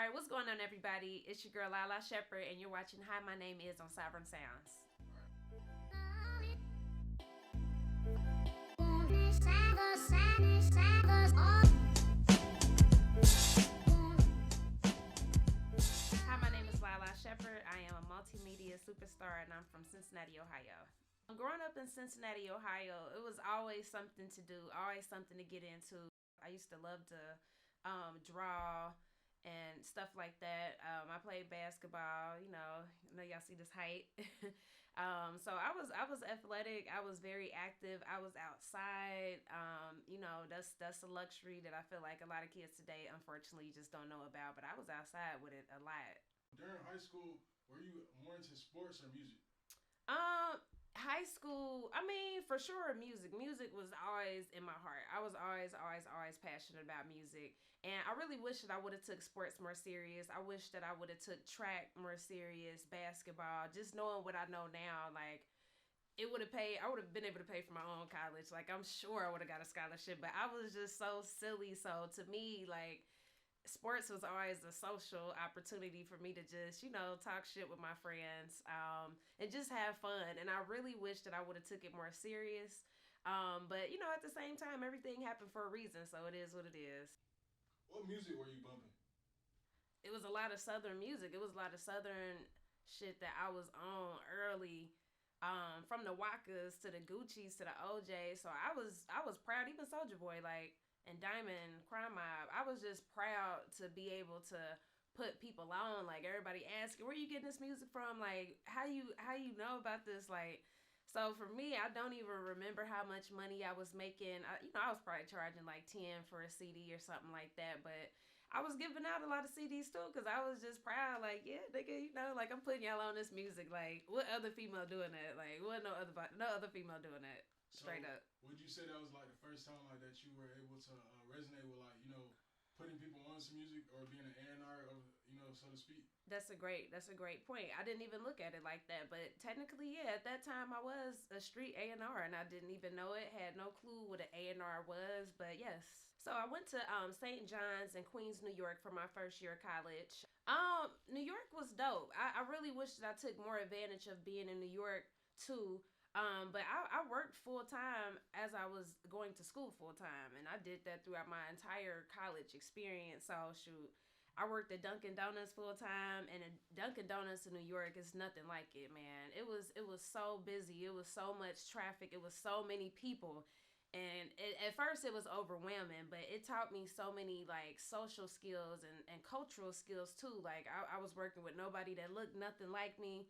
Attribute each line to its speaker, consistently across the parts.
Speaker 1: All right, what's going on, everybody? It's your girl Lalaa Shepard, and you're watching Hi, My Name Is on Sovereign Sounds. Hi, my name is Lalaa Shepard. I am a multimedia superstar, and I'm from Cincinnati, Ohio. Growing up in Cincinnati, Ohio, it was always something to do, always something to get into. I used to love to draw and stuff like that. I played basketball. I know y'all see this height. So I was athletic. I was very active. I was outside. That's a luxury that I feel like a lot of kids today, unfortunately, just don't know about. But I was outside with it a lot.
Speaker 2: During high school, were you more into sports or music?
Speaker 1: Um, High school, I mean, for sure, music. Music was always in my heart. I was always passionate about music, and I really wish that I would have took sports more serious. I wish that I would have took track more serious, basketball. Just knowing what I know now, like it would have paid. I would have been able to pay for my own college. Like I'm sure I would have got a scholarship, but I was just so silly. So to me, like sports was always a social opportunity for me to just talk shit with my friends, and just have fun, and I really wish that I would have took it more serious, but at the same time everything happened for a reason, so it is what it is.
Speaker 2: What music were you bumping?
Speaker 1: It was a lot of southern music. It was a lot of southern shit that I was on early, from the Wakas to the Gucci's to the OJ's. So I was proud. Even Soldier Boy, like, and Diamond, Crime Mob. I was just proud to be able to put people on. Like everybody asking, where you getting this music from? Like how you know about this? Like, so for me, I don't even remember how much money I was making. I was probably charging like 10 for a CD or something like that, but I was giving out a lot of CDs too, because I was just proud. Like, yeah, nigga, like I'm putting y'all on this music. Like, what other female doing that? Like, what no other female doing that? Straight
Speaker 2: So,
Speaker 1: up.
Speaker 2: would you say that was like the first time like that you were able to resonate with like putting people on some music or being an A&R, of so to speak?
Speaker 1: That's a great point. I didn't even look at it like that, but technically, yeah, at that time I was a street A&R, and I didn't even know it. Had no clue what an A&R was, but yes. So I went to St. John's in Queens, New York for my first year of college. New York was dope. I really wish that I took more advantage of being in New York too. But I worked full time as I was going to school full time, and I did that throughout my entire college experience. So shoot, I worked at Dunkin' Donuts full time, and Dunkin' Donuts in New York is nothing like it, man. It was so busy. It was so much traffic. It was so many people, and at first it was overwhelming. But it taught me so many like social skills and cultural skills too. Like I was working with nobody that looked nothing like me.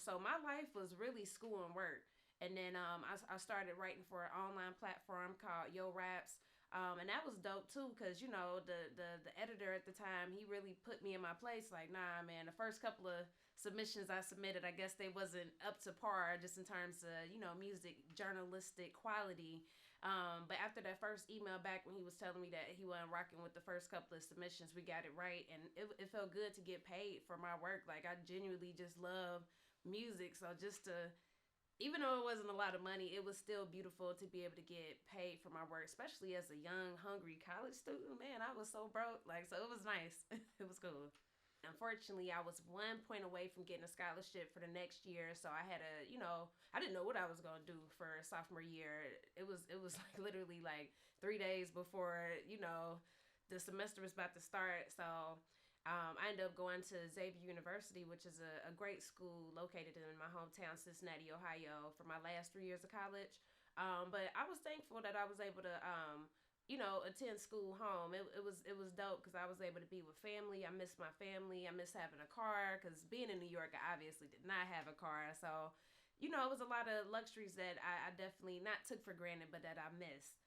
Speaker 1: So my life was really school and work. And then I started writing for an online platform called Yo Raps. And that was dope too, because the editor at the time, he really put me in my place. Like, nah, man, the first couple of submissions I submitted, I guess they wasn't up to par, just in terms of music journalistic quality. But after that first email back, when he was telling me that he wasn't rocking with the first couple of submissions, we got it right, and it felt good to get paid for my work. Like I genuinely just love music, so just to, even though it wasn't a lot of money, it was still beautiful to be able to get paid for my work, especially as a young, hungry college student. Man, I was so broke. Like, so it was nice. It was cool. Unfortunately, I was 1 point away from getting a scholarship for the next year, so I had to, I didn't know what I was gonna do for sophomore year. It was like literally like 3 days before the semester was about to start. So I ended up going to Xavier University, which is a great school located in my hometown, Cincinnati, Ohio, for my last 3 years of college. But I was thankful that I was able to, attend school home. It was dope because I was able to be with family. I miss my family. I miss having a car because being in New York, I obviously did not have a car. So, it was a lot of luxuries that I definitely not took for granted, but that I missed.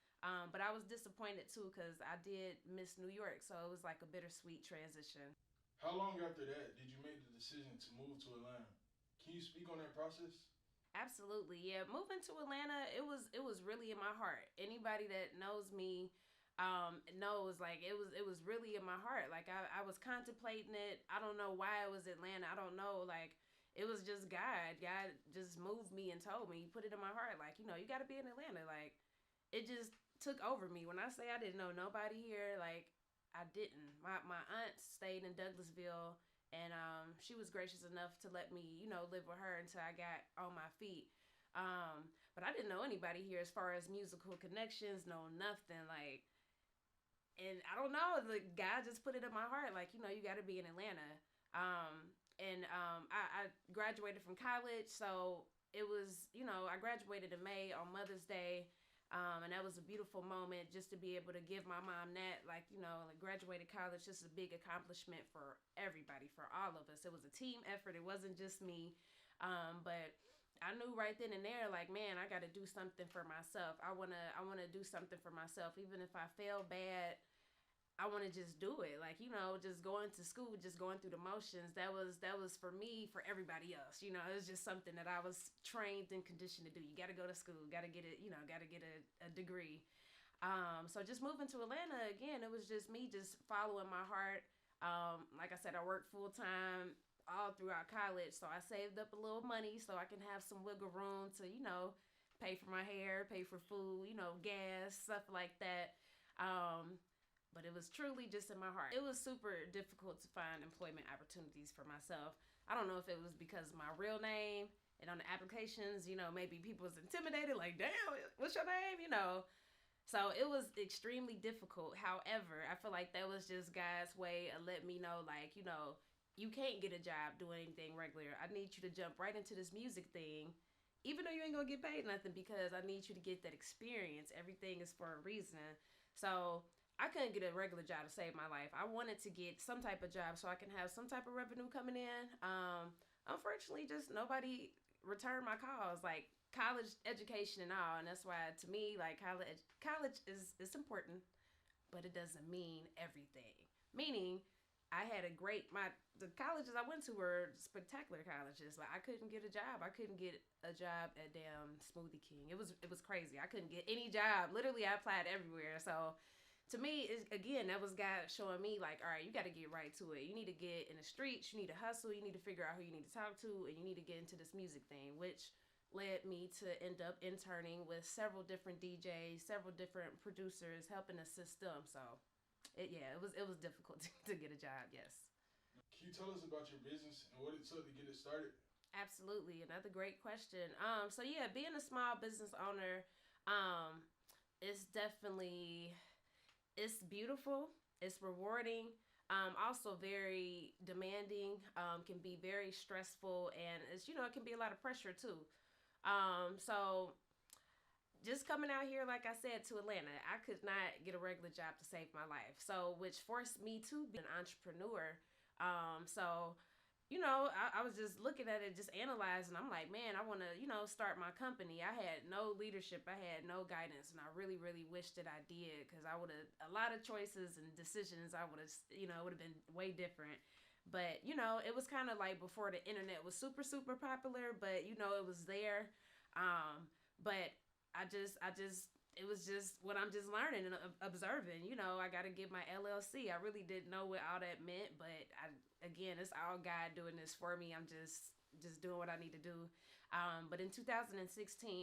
Speaker 1: But I was disappointed too because I did miss New York, so it was like a bittersweet transition.
Speaker 2: How long after that did you make the decision to move to Atlanta? Can you speak on that process?
Speaker 1: Absolutely, yeah. Moving to Atlanta, it was really in my heart. Anybody that knows me, knows, like, it was really in my heart. Like I was contemplating it. I don't know why it was Atlanta. I don't know. Like it was just God. God just moved me and told me, put it in my heart. Like you got to be in Atlanta. Like it just took over me. When I say I didn't know nobody here, like I didn't. My aunt stayed in Douglasville, and she was gracious enough to let me, live with her until I got on my feet. But I didn't know anybody here as far as musical connections, no nothing. Like, and I don't know, the guy just put it in my heart, like, you got to be in Atlanta. I graduated from college, so it was, I graduated in May on Mother's Day. And that was a beautiful moment just to be able to give my mom that, like, like graduated college, just a big accomplishment for everybody, for all of us. It was a team effort. It wasn't just me. But I knew right then and there, like, man, I got to do something for myself. I want to do something for myself. Even if I fail bad, I want to just do it. Like, just going to school, just going through the motions. That was for me, for everybody else. It was just something that I was trained and conditioned to do. You got to go to school, got to get it, got to get a degree. So just moving to Atlanta, again, it was just me just following my heart. Like I said, I worked full time all throughout college. So I saved up a little money so I can have some wiggle room to, pay for my hair, pay for food, gas, stuff like that. But it was truly just in my heart. It was super difficult to find employment opportunities for myself. I don't know if it was because of my real name and on the applications, maybe people was intimidated, like, damn, what's your name, So it was extremely difficult. However, I feel like that was just God's way of letting me know, like, you can't get a job doing anything regular. I need you to jump right into this music thing, even though you ain't gonna get paid nothing, because I need you to get that experience. Everything is for a reason. So I couldn't get a regular job to save my life. I wanted to get some type of job so I can have some type of revenue coming in. Unfortunately, just nobody returned my calls, like college education and all. And that's why, to me, like, college is important, but it doesn't mean everything. Meaning, I had the colleges I went to were spectacular colleges. Like, I couldn't get a job. I couldn't get a job at damn Smoothie King. It was crazy. I couldn't get any job. Literally, I applied everywhere. So to me, again, that was God showing me, like, all right, you got to get right to it. You need to get in the streets. You need to hustle. You need to figure out who you need to talk to. And you need to get into this music thing, which led me to end up interning with several different DJs, several different producers, helping assist them. So, it was difficult to get a job, yes.
Speaker 2: Can you tell us about your business and what it took to get it started?
Speaker 1: Absolutely. Another great question. So yeah, being a small business owner, it's definitely, it's beautiful, it's rewarding, also very demanding, can be very stressful, and it's, it can be a lot of pressure too. So just coming out here, like I said, to Atlanta, I could not get a regular job to save my life. So, which forced me to be an entrepreneur. So, I was just looking at it, just analyzing. I'm like, man, I want to, start my company. I had no leadership. I had no guidance. And I really, really wish that I did, because I would have, a lot of choices and decisions, I would have, would have been way different. But, it was kind of like before the internet was super, super popular, but, it was there. But it was just what I'm just learning and observing. I got to get my LLC. I really didn't know what all that meant, but again, it's all God doing this for me. I'm just doing what I need to do. But in 2016,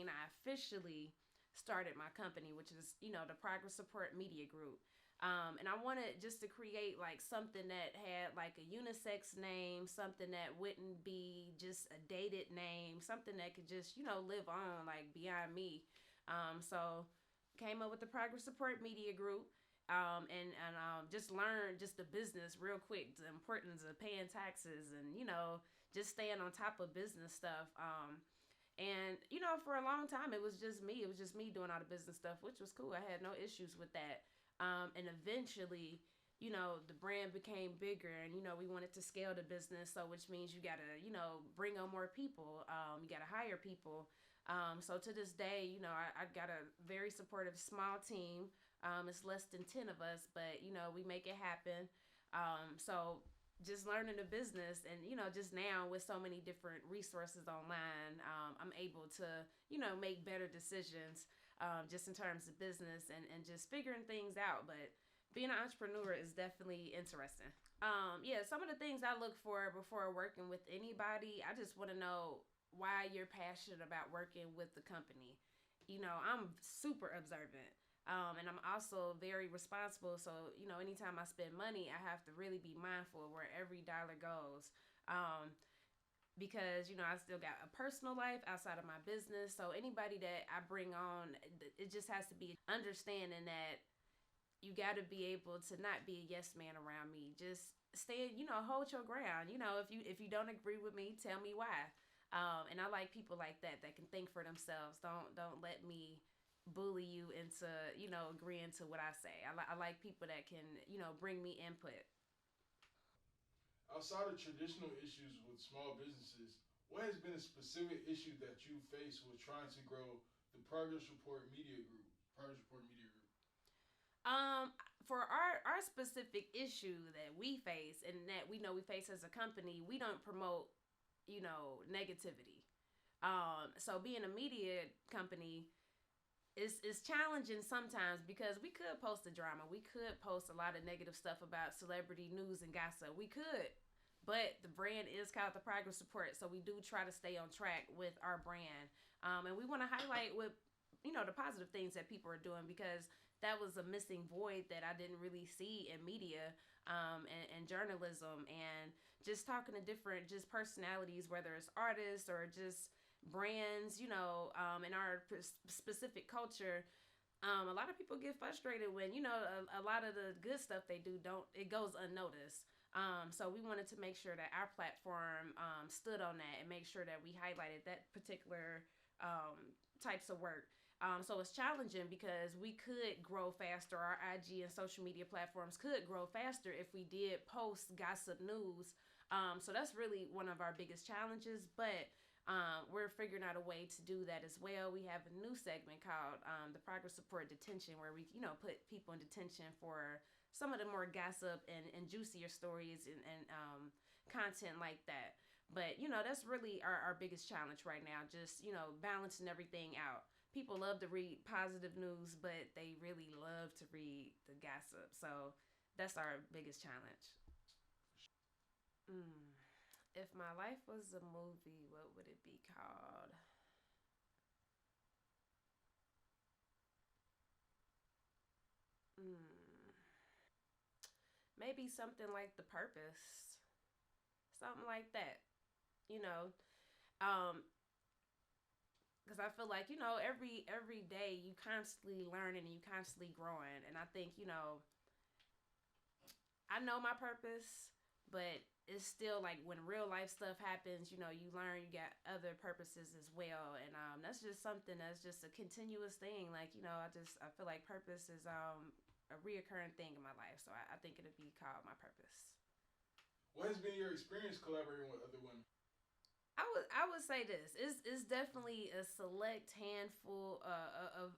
Speaker 1: I officially started my company, which is, the Progress Support Media Group. And I wanted just to create like something that had like a unisex name, something that wouldn't be just a dated name, something that could just, live on like beyond me. So came up with the Progress Support Media Group, and just learned just the business real quick, the importance of paying taxes and, just staying on top of business stuff. And, for a long time, it was just me. It was just me doing all the business stuff, which was cool. I had no issues with that. And eventually, the brand became bigger, and, we wanted to scale the business. So which means you got to, bring on more people. You got to hire people. So to this day, I got a very supportive small team. It's less than 10 of us, but, we make it happen. So just learning the business, and, just now with so many different resources online, I'm able to, make better decisions, just in terms of business and just figuring things out. But being an entrepreneur is definitely interesting. Yeah, some of the things I look for before working with anybody, I just want to know why you're passionate about working with the company. I'm super observant. And I'm also very responsible. So, anytime I spend money, I have to really be mindful of where every dollar goes. Because, I still got a personal life outside of my business. So, anybody that I bring on, it just has to be understanding that you got to be able to not be a yes man around me. Just stay, hold your ground. If you don't agree with me, tell me why. And I like people like that can think for themselves. Don't let me bully you into agreeing to what I say. I like people that can bring me input.
Speaker 2: Outside of traditional issues with small businesses, what has been a specific issue that you face with trying to grow the Progress Report Media Group? Progress Report Media Group.
Speaker 1: Um, for our specific issue that we face and that we know we face as a company, we don't promote negativity. So being a media company is challenging sometimes because we could post a drama, we could post a lot of negative stuff about celebrity news and gossip. We could, but the brand is called the Progress Support, so we do try to stay on track with our brand, and we want to highlight what the positive things that people are doing because that was a missing void that I didn't really see in media, and journalism, and just talking to different just personalities, whether it's artists or just brands, in our specific culture. A lot of people get frustrated when a lot of the good stuff they do don't it goes unnoticed. So we wanted to make sure that our platform stood on that and make sure that we highlighted that particular types of work. So it's challenging because we could grow faster. Our IG and social media platforms could grow faster if we did post gossip news. So that's really one of our biggest challenges. But we're figuring out a way to do that as well. We have a new segment called the Progress Support Detention, where we put people in detention for some of the more gossip and juicier stories and content like that. But that's really our biggest challenge right now. Just balancing everything out. People love to read positive news, but they really love to read the gossip. So that's our biggest challenge. Mm. If my life was a movie, what would it be called? Mm. Maybe something like The Purpose, something like that. You know, um, because I feel like every day you constantly learning and you constantly growing, and I think I know my purpose, but it's still like when real life stuff happens, you learn you got other purposes as well, and that's just something that's just a continuous thing. Like I feel like purpose is a reoccurring thing in my life, so I think it'd be called my purpose.
Speaker 2: What has been your experience collaborating with other women?
Speaker 1: I would say this is definitely a select handful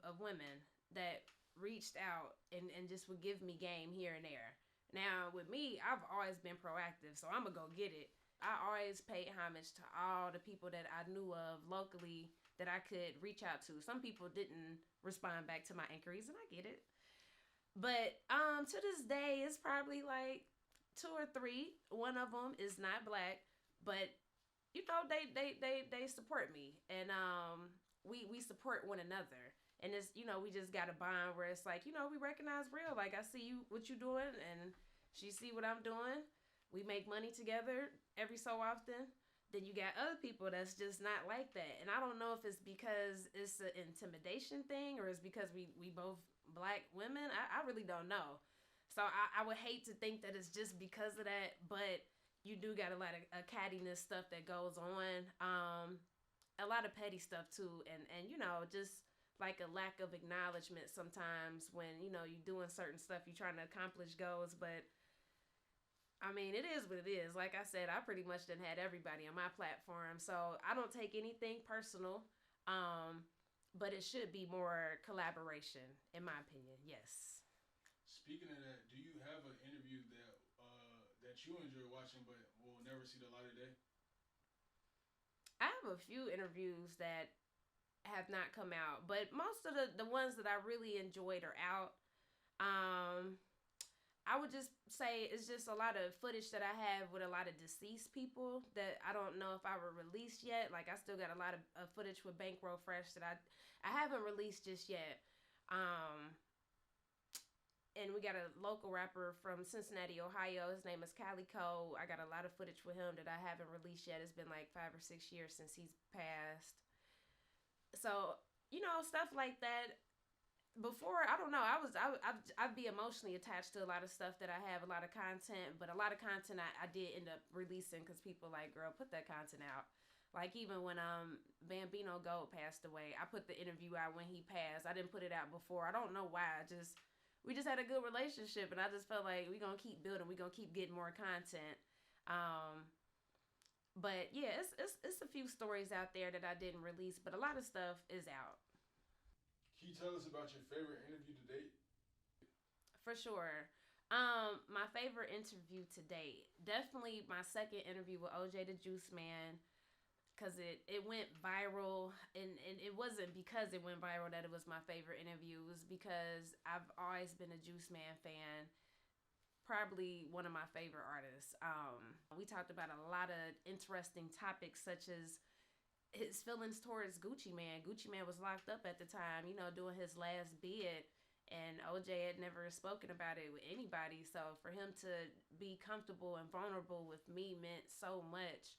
Speaker 1: of women that reached out and just would give me game here and there. Now with me, I've always been proactive, so I'm gonna go get it. I always paid homage to all the people that I knew of locally that I could reach out to. Some people didn't respond back to my inquiries, and I get it. But to this day, it's probably like two or three. One of them is not black, but they support me, and we support one another, and it's we just got a bond where it's like we recognize real. Like I see you what you doing, and she see what I'm doing. We make money together every so often. Then you got other people that's just not like that, and I don't know if it's because it's an intimidation thing or it's because we both black women. I really don't know. So I would hate to think that it's just because of that, but you do got a lot of cattiness stuff that goes on. A lot of petty stuff too, and just like a lack of acknowledgement sometimes when you're doing certain stuff, you're trying to accomplish goals, but I mean, it is what it is. Like I said, I pretty much done had everybody on my platform, so I don't take anything personal. Um, but it should be more collaboration, in my opinion. Yes.
Speaker 2: Speaking of that, do you have an interview that you enjoy watching but will never see the light of day?
Speaker 1: I have a few interviews that have not come out, but most of the ones that I really enjoyed are out. Um, I would just say it's just a lot of footage that I have with a lot of deceased people that I don't know if I were released yet. Like I still got a lot of footage with Bankroll Fresh that I haven't released just yet. Um, And we got a local rapper from Cincinnati, Ohio. His name is Calico. I got a lot of footage with him that I haven't released yet. It's been like 5 or 6 years since he's passed. So, stuff like that. Before, I don't know, I'd be emotionally attached to a lot of stuff that I have, a lot of content, but a lot of content I did end up releasing because people like, girl, put that content out. Like even when Bambino Gold passed away, I put the interview out when he passed. I didn't put it out before. I don't know why. We just had a good relationship, and I just felt like we're gonna keep building. We're gonna keep getting more content. But yeah, it's a few stories out there that I didn't release, but a lot of stuff is out.
Speaker 2: Can you tell us about your favorite interview to date?
Speaker 1: For sure. My favorite interview to date, definitely my second interview with OJ the Juice Man, because it went viral, and it wasn't because it went viral that it was my favorite interview. It was because I've always been a Juice Man fan, probably one of my favorite artists. We talked about a lot of interesting topics, such as his feelings towards Gucci Man. Gucci Man was locked up at the time, doing his last bid, and OJ had never spoken about it with anybody. So for him to be comfortable and vulnerable with me meant so much.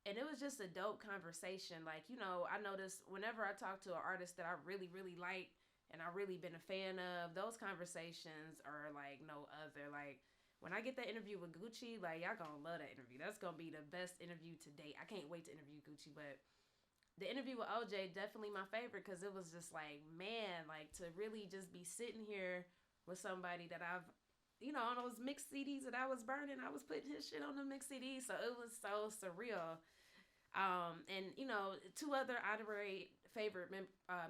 Speaker 1: And it was just a dope conversation. Like, I noticed whenever I talk to an artist that I really, really like and I really been a fan of, those conversations are like no other. Like, when I get that interview with Gucci, like, y'all gonna love that interview. That's gonna be the best interview to date. I can't wait to interview Gucci, but the interview with OJ, definitely my favorite, because it was just like, man, like, to really just be sitting here with somebody that I've, on those mixed CDs that I was burning, I was putting his shit on the mixed CDs, so it was so surreal. And two other honorary favorite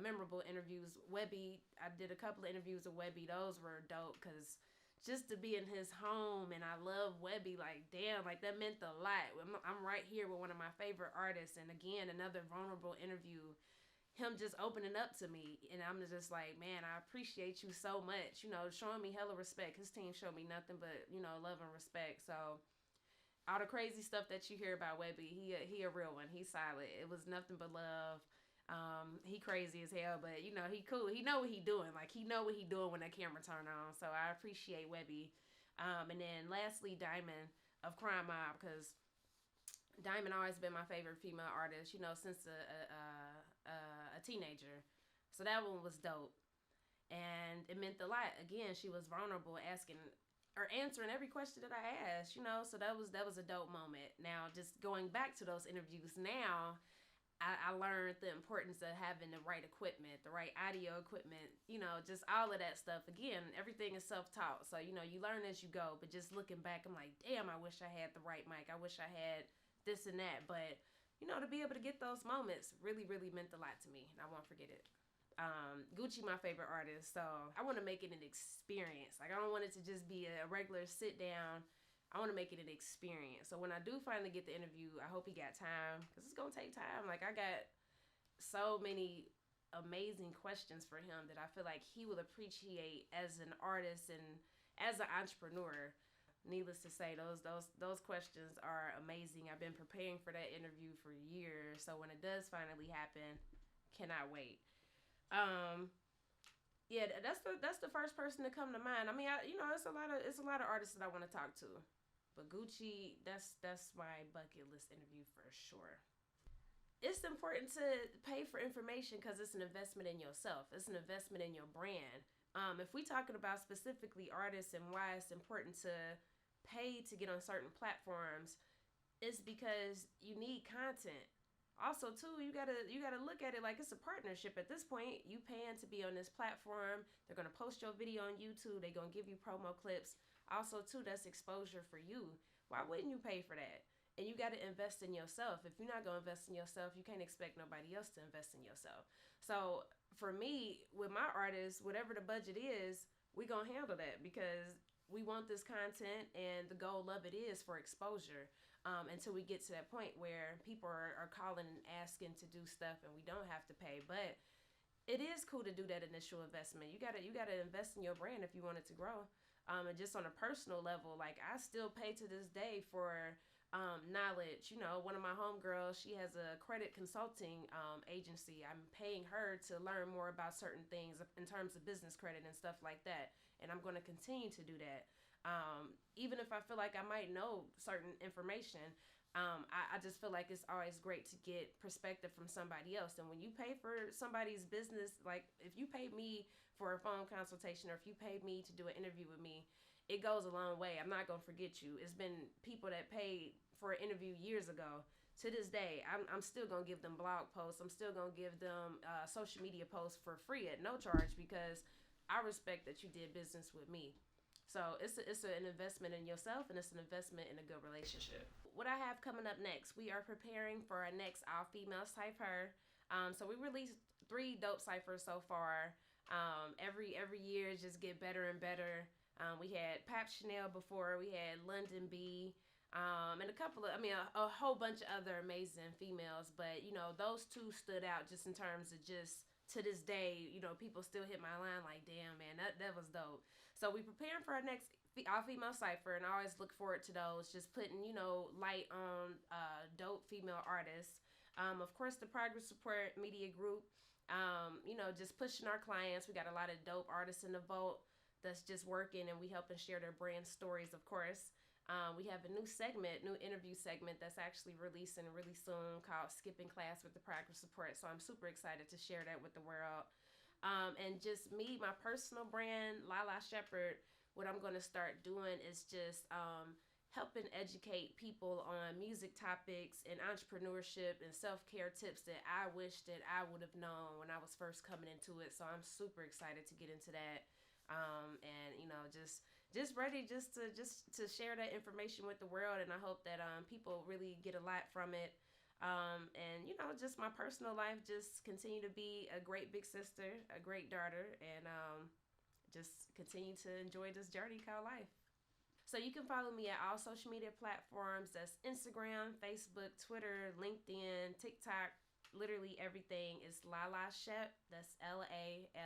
Speaker 1: memorable interviews. Webby, I did a couple of interviews with Webby. Those were dope because just to be in his home, and I love Webby. Like, damn, like that meant a lot. I'm right here with one of my favorite artists, and again, another vulnerable interview. Him just opening up to me, and I'm just like, man, I appreciate you so much. Showing me hella respect. His team showed me nothing but love and respect. So all the crazy stuff that you hear about Webby, he a real one. He's solid. It was nothing but love. He crazy as hell, but he cool. He know what he doing. Like, he know what he doing when that camera turn on. So I appreciate Webby. And then lastly, Diamond of Crime Mob, because Diamond always been my favorite female artist. Since a teenager. So that one was dope, and it meant a lot. Again, she was vulnerable, asking or answering every question that I asked, so that was a dope moment. Now, just going back to those interviews now, I learned the importance of having the right equipment, the right audio equipment, just all of that stuff. Again, everything is self-taught, so you learn as you go. But just looking back, I'm like, damn, I wish I had the right mic. I wish I had this and that. But to be able to get those moments really, really meant a lot to me, and I won't forget it. Gucci, my favorite artist, so I want to make it an experience. Like, I don't want it to just be a regular sit down. I want to make it an experience. So when I do finally get the interview, I hope he got time, because it's gonna take time. Like, I got so many amazing questions for him that I feel like he will appreciate as an artist and as an entrepreneur. Needless to say, those questions are amazing. I've been preparing for that interview for years, so when it does finally happen, cannot wait. Yeah, that's the first person to come to mind. I mean, it's a lot of artists that I want to talk to, but Gucci, that's my bucket list interview for sure. It's important to pay for information because it's an investment in yourself. It's an investment in your brand. If we talking about specifically artists and why it's important to pay to get on certain platforms, it's because you need content. Also, too, you gotta look at it like it's a partnership. At this point, you paying to be on this platform. They're gonna post your video on YouTube. They're gonna give you promo clips. Also, too, that's exposure for you. Why wouldn't you pay for that? And you gotta invest in yourself. If you're not gonna invest in yourself, you can't expect nobody else to invest in yourself. So for me, with my artists, whatever the budget is, we gonna handle that because we want this content, and the goal of it is for exposure. Until we get to that point where people are calling and asking to do stuff and we don't have to pay. But it is cool to do that initial investment. You gotta invest in your brand if you want it to grow. And just on a personal level, like, I still pay to this day for knowledge. You know, one of my homegirls, she has a credit consulting agency. I'm paying her to learn more about certain things in terms of business credit and stuff like that. And I'm going to continue to do that. Even if I feel like I might know certain information, I just feel like it's always great to get perspective from somebody else. And when you pay for somebody's business, like if you pay me for a phone consultation or if you pay me to do an interview with me, it goes a long way. I'm not going to forget you. It's been people that paid for an interview years ago. To this day, I'm still going to give them blog posts. I'm still going to give them social media posts for free at no charge because I respect that you did business with me. So it's an investment in yourself and it's an investment in a good relationship. What I have coming up next, we are preparing for our next all female cipher. So we released 3 dope ciphers so far. Every year just get better and better. We had Pap Chanel before. We had London B. And a couple of, a whole bunch of other amazing females. But, you know, those 2 stood out just in terms of just to this day, you know, people still hit my line like, damn, man, that was dope. So we preparing for our next all-female cipher, and I always look forward to those, just putting, you know, light on dope female artists. Of course, the Progress Support Media Group, you know, just pushing our clients. We got a lot of dope artists in the vault that's just working, and we helping share their brand stories, of course. We have a new interview segment that's actually releasing really soon called Skipping Class with the Progress Support. So I'm super excited to share that with the world. And just me, my personal brand, Lalaa Shepard, what I'm going to start doing is just helping educate people on music topics and entrepreneurship and self-care tips that I wish that I would have known when I was first coming into it. So I'm super excited to get into that. And you know, just ready just to share that information with the world, and I hope that people really get a lot from it. And you know, just my personal life, just continue to be a great big sister, a great daughter, and just continue to enjoy this journey called life. So you can follow me at all social media platforms. That's Instagram, Facebook, Twitter, LinkedIn, TikTok. Literally everything is Lalaa Shep. That's LALAASHEP.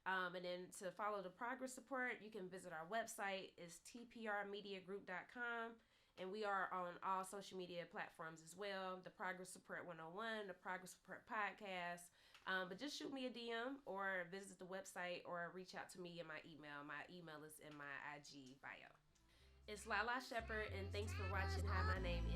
Speaker 1: And then to follow the progress support, you can visit our website. It's tprmediagroup.com. And we are on all social media platforms as well. The Progress Support 101, the Progress Support Podcast. But just shoot me a DM or visit the website or reach out to me in my email. My email is in my IG bio. It's Lalaa Shepard, and thanks for watching Hi, My Name